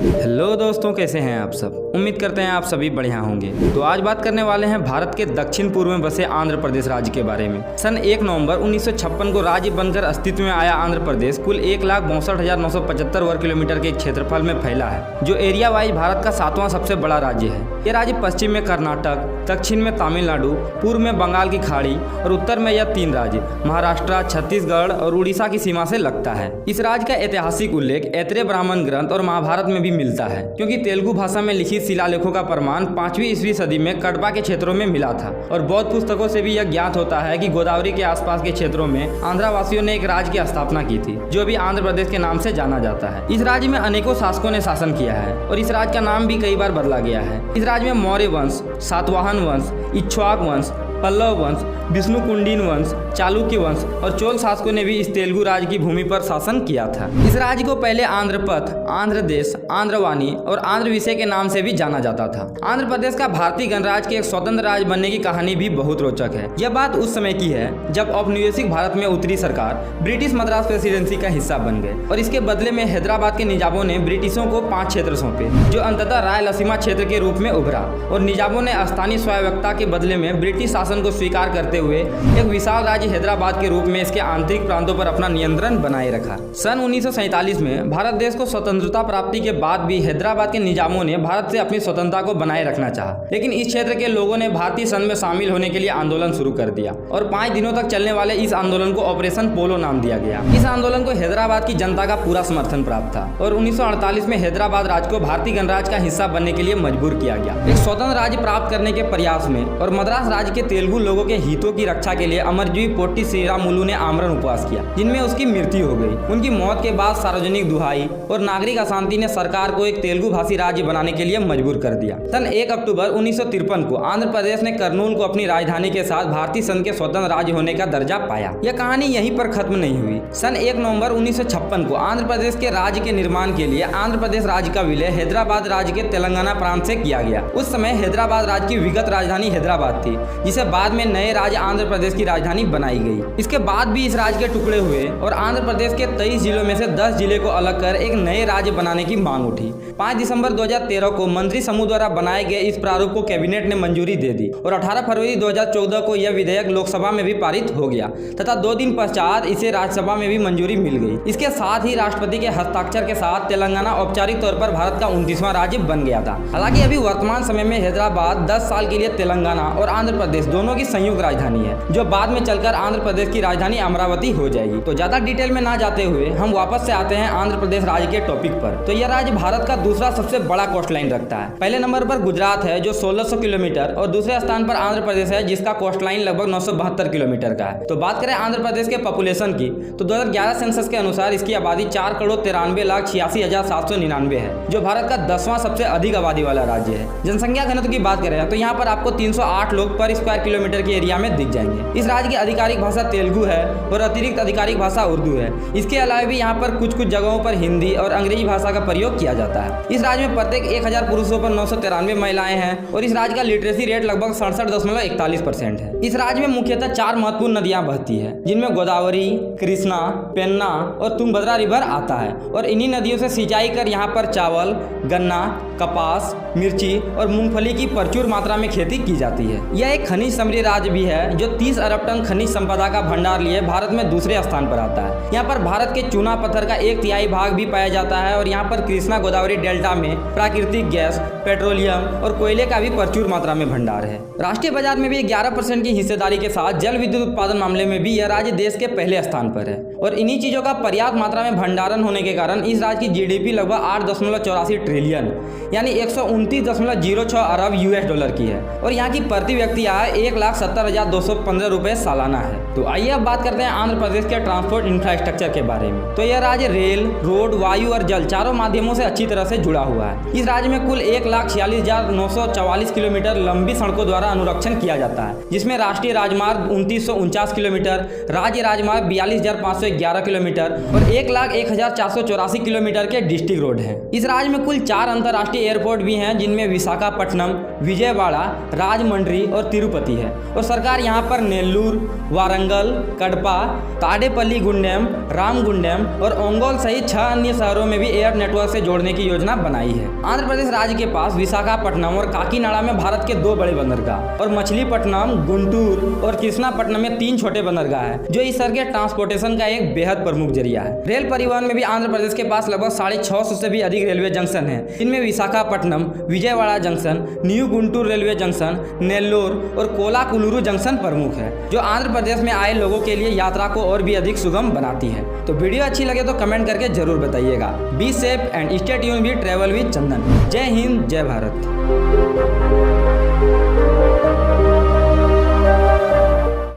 Hello दोस्तों, कैसे हैं आप सब। उम्मीद करते हैं आप सभी बढ़िया होंगे। तो आज बात करने वाले हैं भारत के दक्षिण पूर्व में बसे आंध्र प्रदेश राज्य के बारे में। सन 1 नवंबर 1956 को राज्य बनकर अस्तित्व में आया आंध्र प्रदेश कुल 1,62,975 वर्ग किलोमीटर के क्षेत्रफल में फैला है, जो एरिया वाइज भारत का 7वां सबसे बड़ा राज्य है। यह राज्य पश्चिम में कर्नाटक, दक्षिण में तमिलनाडु, पूर्व में बंगाल की खाड़ी और उत्तर में यह 3 राज्य महाराष्ट्र, छत्तीसगढ़ और उड़ीसा की सीमा से लगता है। इस राज्य का ऐतिहासिक उल्लेख ऐत्रेय ब्राह्मण ग्रंथ और महाभारत में भी मिलता है, क्योंकि तेलुगु भाषा में लिखित शिलालेखों का प्रमाण 5वीं ईस्वी सदी में कड़पा के क्षेत्रों में मिला था। और बौद्ध पुस्तकों से भी यह ज्ञात होता है कि गोदावरी के आसपास के क्षेत्रों में आंध्रवासियों ने एक राज्य की स्थापना की थी, जो अभी आंध्र प्रदेश के नाम से जाना जाता है। इस राज्य में अनेकों शासकों ने शासन किया है और इस राज्य का नाम भी कई बार बदला गया है। इस राज्य में मौर्य वंश, सातवाहन वंश, इक्ष्वाक वंश, पल्लव वंश, विष्णुकुंडिन वंश, चालुक्य वंश और चोल शासकों ने भी इस तेलुगु राज्य की भूमि पर शासन किया था। इस राज्य को पहले आंध्रपथ, आंध्र देश, आंध्रवानी और आंध्र विषय के नाम से भी जाना जाता था। आंध्र प्रदेश का भारतीय गणराज्य के एक स्वतंत्र राज्य बनने की कहानी भी बहुत रोचक है। यह बात उस समय की है जब औपनिवेशिक भारत में उत्तरी सरकार ब्रिटिश मद्रास प्रेसिडेंसी का हिस्सा बन गए और इसके बदले में हैदराबाद के निजामों ने ब्रिटिशों को 5 क्षेत्र सौंपे, जो अंततः रायलसीमा क्षेत्र के रूप में उभरा। और निजामों ने स्थानीय स्वायत्तता के बदले में ब्रिटिश शासन को स्वीकार करते हुए एक विशाल राज्य हैदराबाद के रूप में इसके आंतरिक प्रांतों पर अपना नियंत्रण बनाए रखा। सन 1947 में भारत देश को स्वतंत्रता प्राप्ति के बाद भी हैदराबाद के निजामों ने भारत से अपनी स्वतंत्रता को बनाए रखना चाहा, लेकिन इस क्षेत्र के लोगों ने भारतीय संघ में शामिल होने के लिए आंदोलन शुरू कर दिया और 5 दिनों तक चलने वाले इस आंदोलन को ऑपरेशन पोलो नाम दिया गया। इस आंदोलन को हैदराबाद की जनता का पूरा समर्थन प्राप्त था और 1948 में हैदराबाद राज्य को भारतीय गणराज्य का हिस्सा बनने के लिए मजबूर किया गया। एक स्वतंत्र राज्य प्राप्त करने के प्रयास में और मद्रास राज्य के तेलुगु लोगों के हितों की रक्षा के लिए अमरजीवी पोट्टी श्रीरामुलु ने आमरण उपवास किया, जिनमें उसकी मृत्यु हो गई। उनकी मौत के बाद सार्वजनिक दुहाई और नागरिक अशांति ने सरकार को एक तेलुगु भाषी राज्य बनाने के लिए मजबूर कर दिया। सन 1 अक्टूबर 1953 को आंध्र प्रदेश ने कर्नूल को अपनी राजधानी के साथ भारतीय संघ के स्वतंत्र राज्य होने का दर्जा पाया। यह कहानी यहीं पर खत्म नहीं हुई। सन 1 नवंबर 1956 को आंध्र प्रदेश के राज्य के निर्माण के लिए आंध्र प्रदेश राज्य का विलय हैदराबाद राज्य के तेलंगाना प्रांत से किया गया। उस समय हैदराबाद राज्य की विगत राजधानी हैदराबाद थी, जिसे बाद में नए राज्य आंध्र प्रदेश की राजधानी बनाई गई। इसके बाद भी इस राज्य के टुकड़े हुए और आंध्र प्रदेश के 23 जिलों में से 10 जिले को अलग कर एक नए राज्य बनाने की मांग उठी। 5 दिसंबर 2013 को मंत्री समूह द्वारा बनाए गए इस प्रारूप को कैबिनेट ने मंजूरी दे दी और 18 फरवरी 2014 को यह विधेयक लोकसभा में भी पारित हो गया तथा 2 दिन पश्चात इसे राज्यसभा में भी मंजूरी मिल गई। इसके साथ ही राष्ट्रपति के हस्ताक्षर के साथ तेलंगाना औपचारिक तौर पर भारत का 29वां राज्य बन गया था। हालांकि अभी वर्तमान समय में हैदराबाद 10 साल के लिए तेलंगाना और आंध्र प्रदेश दोनों की संयुक्त राजधानी है, जो बाद में चलकर आंध्र प्रदेश की राजधानी अमरावती हो जाएगी। तो ज्यादा डिटेल में ना जाते हुए हम वापस से आते हैं आंध्र प्रदेश राज्य के टॉपिक पर। तो यह राज्य भारत का दूसरा सबसे बड़ा कोस्ट लाइन रखता है। पहले नंबर पर गुजरात है, जो 1600 किलोमीटर, और दूसरे स्थान पर आंध्र प्रदेश है, जिसका कोस्ट लाइन लगभग 972 किलोमीटर का है। तो बात करें आंध्र प्रदेश के पॉपुलेशन की, तो 2011 सेंसस के अनुसार इसकी आबादी 4,93,86,799 है, जो भारत का 10वां सबसे अधिक आबादी वाला राज्य है। जनसंख्या घनत्व की बात करें तो यहाँ पर आपको 308 लोग पर स्क्वायर किलोमीटर के एरिया में दिख जाएंगे। इस राज्य की आधिकारिक भाषा तेलुगु है और अतिरिक्त आधिकारिक भाषा उर्दू है। इसके अलावा भी यहाँ पर कुछ जगहों पर हिंदी और अंग्रेजी भाषा का प्रयोग किया जाता है। इस राज्य में प्रत्येक 1000 पुरुषों पर 993 महिलाएं हैं और इस राज्य का लिटरेसी रेट लगभग 67.41% है। इस राज्य में मुख्यतः 4 महत्वपूर्ण नदियां बहती है, जिनमें गोदावरी, कृष्णा, पेन्ना और तुंगभद्रा रिवर आता है और इन्हीं नदियों से सिंचाई कर यहाँ पर चावल, गन्ना, कपास, मिर्ची और मूंगफली की प्रचुर मात्रा में खेती की जाती है। यह एक खनिज समृद्ध राज्य भी है, जो 30 अरब टन खनिज संपदा का भंडार लिए भारत में दूसरे स्थान पर आता है। यहाँ पर भारत के चूना पत्थर का 1/3 भाग भी पाया जाता है और यहाँ पर कृष्णा गोदावरी डेल्टा में प्राकृतिक गैस, पेट्रोलियम और कोयले का भी प्रचुर मात्रा में भंडार है। राष्ट्रीय बाजार में भी 11% की हिस्सेदारी के साथ जल विद्युत उत्पादन मामले में भी यह राज्य देश के पहले स्थान पर है और इन्हीं चीजों का पर्याप्त मात्रा में भंडारण होने के कारण इस राज्य की जीडीपी लगभग 8.84 ट्रिलियन यानी 129.06 अरब यूएस डॉलर की है और यहाँ की प्रति व्यक्ति आय 1,70,215 रुपए सालाना है। तो आइए अब बात करते हैं आंध्र प्रदेश के ट्रांसपोर्ट इंफ्रास्ट्रक्चर के बारे में। तो यह राज्य रेल, रोड, वायु और जल चारों माध्यमों से अच्छी तरह से जुड़ा हुआ है। इस राज्य में कुल 1,46,944 किलोमीटर लंबी सड़कों द्वारा अनुरक्षण किया जाता है, जिसमें राष्ट्रीय राजमार्ग 2949 किलोमीटर, राज्य राजमार्ग 42,511 किलोमीटर और 1,01,484 किलोमीटर के डिस्ट्रिक्ट रोड हैं। इस राज्य में कुल 4 अंतर्राष्ट्रीय एयरपोर्ट भी हैं, जिनमें विशाखापट्टनम, विजयवाड़ा, राजमंड्री और तिरुपति करती है और सरकार यहाँ पर नेल्लूर, वारंगल, कडपा, ताडेपल्ली गुंडम, रामगुंडम और ओंगोल सहित 6 अन्य शहरों में भी एयर नेटवर्क से जोड़ने की योजना बनाई है। आंध्र प्रदेश राज्य के पास विशाखापट्टनम और काकीनाडा में भारत के 2 बड़े बंदरगाह और मछलीपट्टनम, गुंटूर और कृष्णापट्टनम में 3 छोटे बंदरगाह हैं, जो इस तरह के ट्रांसपोर्टेशन का एक बेहद प्रमुख जरिया है। रेल परिवहन में भी आंध्र प्रदेश के पास लगभग 650 से भी अधिक रेलवे जंक्शन हैं। इनमें Visakhapatnam, Vijayawada junction, new Guntur railway junction, Nellore और कोलाकुलुरु जंक्शन प्रमुख है, जो आंध्र प्रदेश में आए लोगों के लिए यात्रा को और भी अधिक सुगम बनाती है। तो वीडियो अच्छी लगे तो कमेंट करके जरूर बताइएगा। Be safe and stay tuned with travel with Chandan. जय हिंद, जय भारत।